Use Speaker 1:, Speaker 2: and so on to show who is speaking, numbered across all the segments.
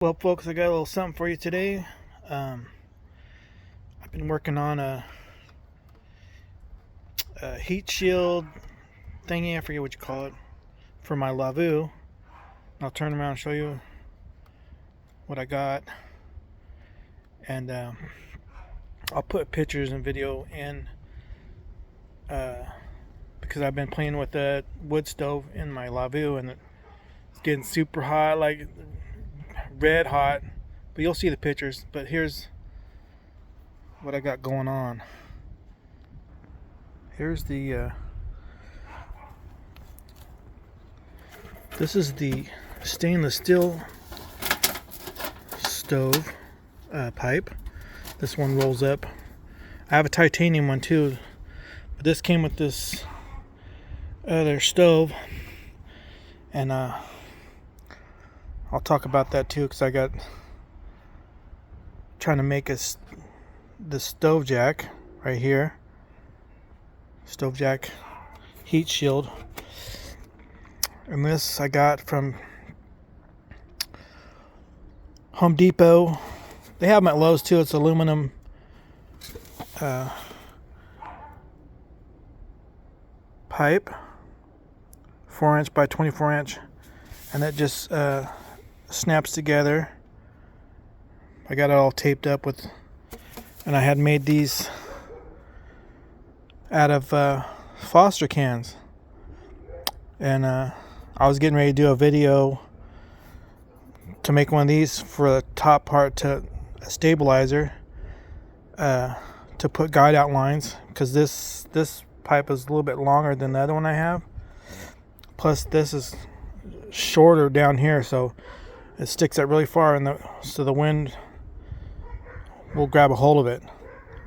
Speaker 1: Well, folks, I got a little something for you today. I've been working on a heat shield thingy. I forget what you call it for my Lavvu. I'll turn around and show you what I got, and I'll put pictures and video in because I've been playing with the wood stove in my Lavvu, and it's getting super hot, like red hot. But you'll see the pictures. But here's what I got going on. Here's the this is the stainless steel stove pipe. This one rolls up. I have a titanium one too, but this came with this other stove, and I'll talk about that too, because I got trying to make the stove jack right here, stove jack heat shield, and this I got from Home Depot. They have them at Lowe's too. It's aluminum pipe, 4-inch by 24-inch, and that just snaps together. I got it all taped up with, and I had made these out of Foster cans, and I was getting ready to do a video to make one of these for the top part to a stabilizer, to put guide outlines, because this pipe is a little bit longer than the other one I have, plus this is shorter down here, so it sticks out really far, and so the wind will grab a hold of it.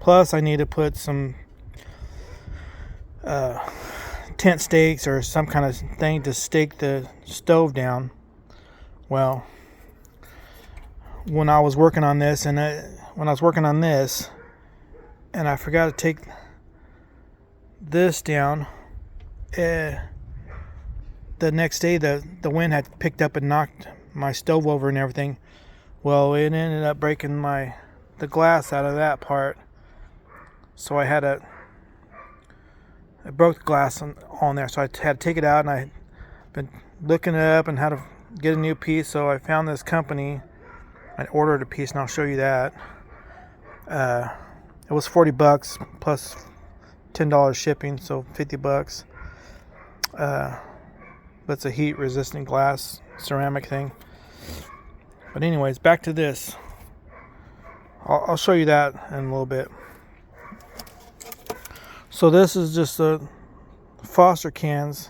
Speaker 1: Plus I need to put some tent stakes or some kind of thing to stake the stove down. Well, when I was working on this, and I forgot to take this down, the next day the wind had picked up and knocked my stove over and everything. Well, it ended up breaking the glass out of that part, so I broke the glass on there, so I had to take it out, and I been looking it up and how to get a new piece. So I found this company. I ordered a piece, and I'll show you that. It was $40 plus $10 shipping, so $50. But it's a heat resistant glass ceramic thing. But anyways, back to this. I'll show you that in a little bit. So this is just the Foster cans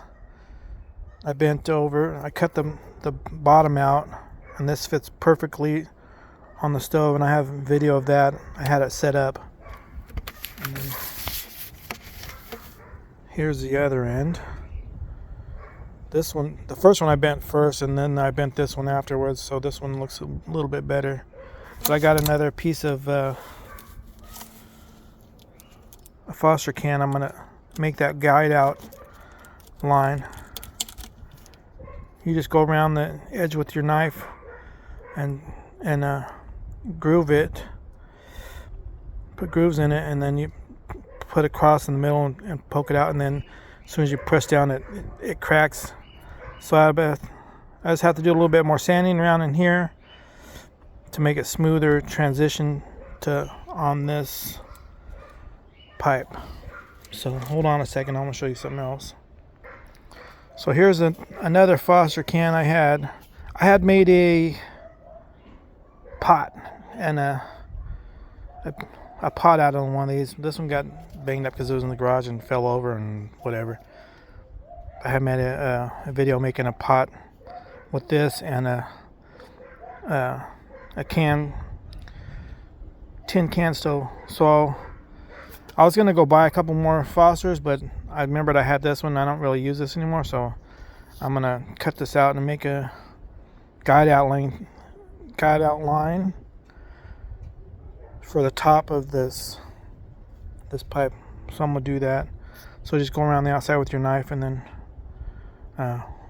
Speaker 1: I bent over. I cut the bottom out, and this fits perfectly on the stove, and I have a video of that. I had it set up. And then here's the other end. This one, the first one I bent first, and then I bent this one afterwards, so this one looks a little bit better. So I got another piece of a Foster can. I'm gonna make that guide out line. You just go around the edge with your knife and groove it, put grooves in it, and then you put it across in the middle and poke it out, and then as soon as you press down, it cracks. So I just have to do a little bit more sanding around in here to make it smoother transition to on this pipe. So hold on a second, I'm going to show you something else. So here's another Foster can I had. I had made a pot and a pot out on one of these. This one got banged up because it was in the garage and fell over and whatever. I had made a video making a pot with this and a tin can stove. So I was gonna go buy a couple more Fosters, but I remembered I had this one. I don't really use this anymore, so I'm gonna cut this out and make a guide outline for the top of this pipe. So I'm gonna do that. So just go around the outside with your knife, and then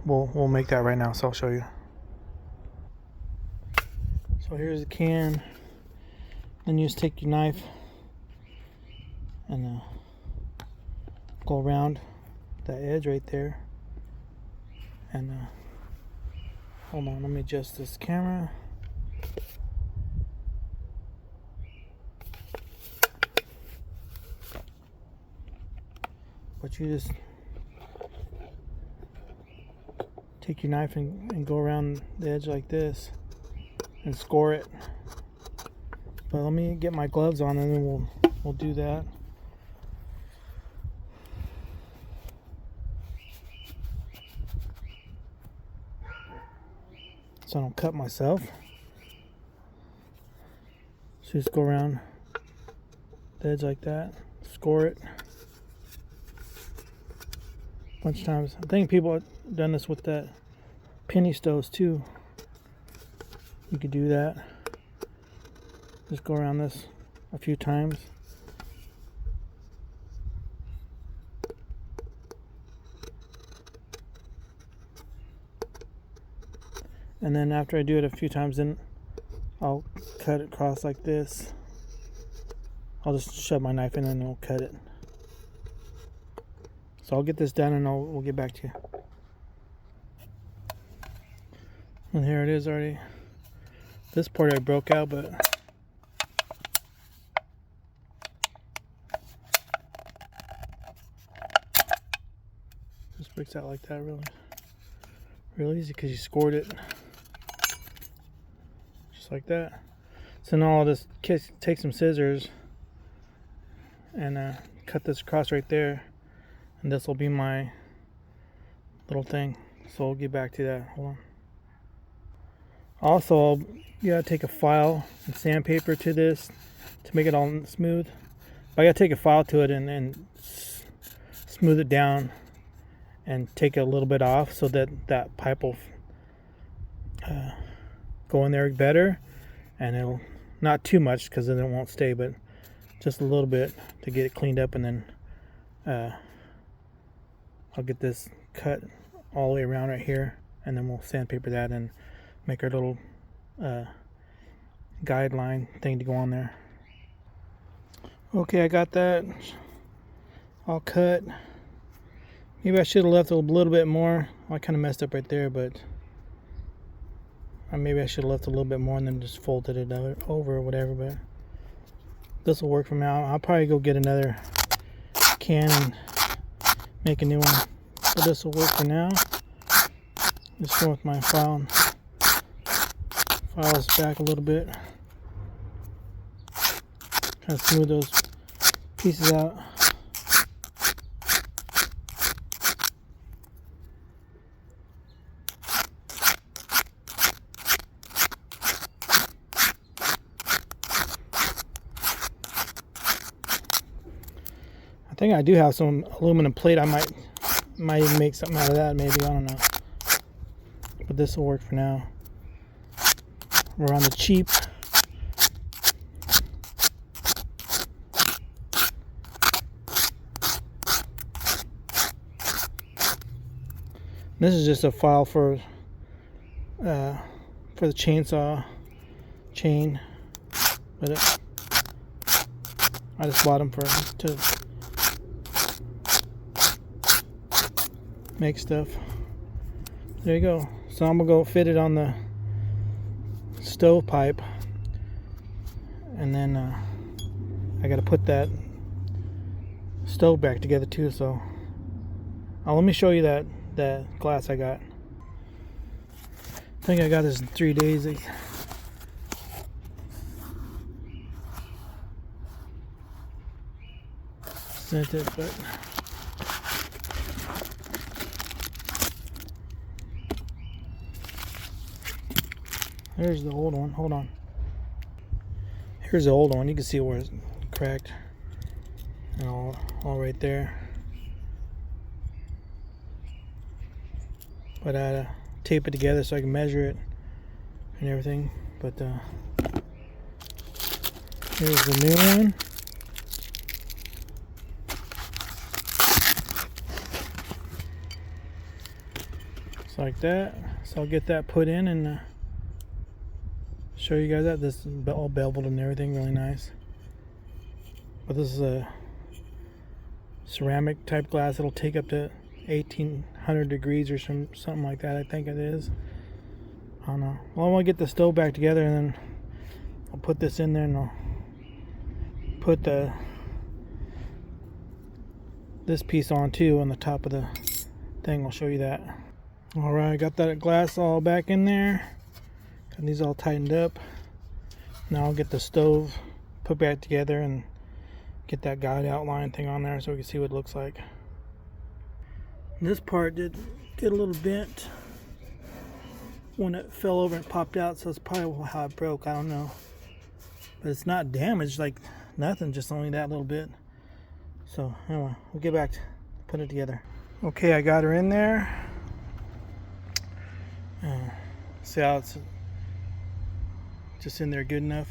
Speaker 1: we'll make that right now. So I'll show you. So here's the can. Then you just take your knife and go around that edge right there. And hold on, let me adjust this camera. But you just take your knife and go around the edge like this and score it. But let me get my gloves on and then we'll do that. So I don't cut myself. So just go around the edge like that, score it a bunch of times. I think people have done this with that penny stoves too. You could do that. Just go around this a few times. And then after I do it a few times, then I'll cut it across like this. I'll just shove my knife in and I'll cut it. So I'll get this done and we'll get back to you. And here it is already. This part I broke out, but just breaks out like that real easy because you scored it just like that. So now I'll just take some scissors and cut this across right there, and this will be my little thing. So we'll get back to that. Hold on. Also, you gotta take a file and sandpaper to this to make it all smooth. But I gotta take a file to it and smooth it down and take a little bit off so that pipe will go in there better, and it'll not too much because then it won't stay, but just a little bit to get it cleaned up. And then I'll get this cut all the way around right here, and then we'll sandpaper that and make our little guideline thing to go on there. Okay, I got that all cut. Maybe I should have left a little bit more. I kind of messed up right there, but maybe I should have left a little bit more and then just folded it over or whatever. But this will work for now. I'll probably go get another can and make a new one. So this will work for now. Just go with my file. File this back a little bit. Kind of smooth those pieces out. I think I do have some aluminum plate. I might even make something out of that, maybe. I don't know. But this will work for now. We're on the cheap. This is just a file for the chainsaw chain, but I just bought them to make stuff. There you go. So I'm gonna go fit it on the stovepipe, and then I gotta put that stove back together too. So let me show you that glass I got. I think I got this in 3 days. Sent it, but here's the old one. Hold on. Here's the old one. You can see where it's cracked and all right there. But I had to tape it together so I can measure it and everything. But here's the new one. Just like that. So I'll get that put in and show you guys that. This is all beveled and everything, really nice. But this is a ceramic type glass. It'll take up to 1800 degrees or something like that, I think it is. I don't know. Well, I want to get the stove back together, and then I'll put this in there, and I'll put this piece on too on the top of the thing. I'll show you that. Alright, got that glass all back in there. Got these all tightened up. Now I'll get the stove put back together and get that guide outline thing on there so we can see what it looks like. This part did get a little bent when it fell over and popped out, so it's probably how it broke. I don't know, but it's not damaged, like nothing, just only that little bit. So anyway, we'll get back to put it together. Okay, I got her in there. See how it's just in there good enough.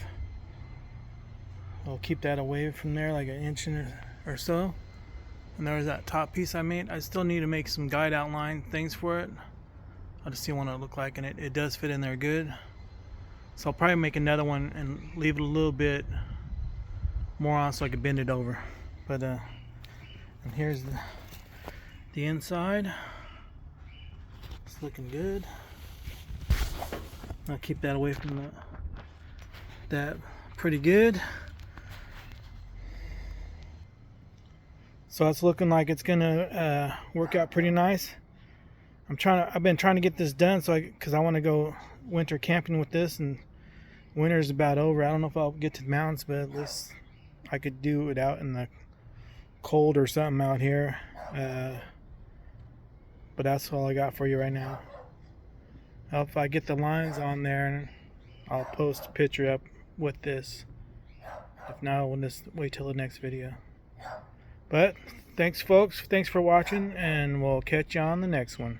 Speaker 1: I'll keep that away from there like an inch or so. And there's that top piece I made. I still need to make some guide outline things for it. I'll just see what it look like, and it does fit in there good. So I'll probably make another one and leave it a little bit more on so I can bend it over. But and here's the inside. It's looking good. I'll keep that away from that pretty good. So it's looking like it's gonna work out pretty nice. I've been trying to get this done because I want to go winter camping with this, and winter's about over. I don't know if I'll get to the mountains, but at least I could do it out in the cold or something out here. But that's all I got for you right now. If I get the lines on there, I'll post a picture up with this. If not, we'll just wait till the next video. But thanks folks, thanks for watching, and we'll catch you on the next one.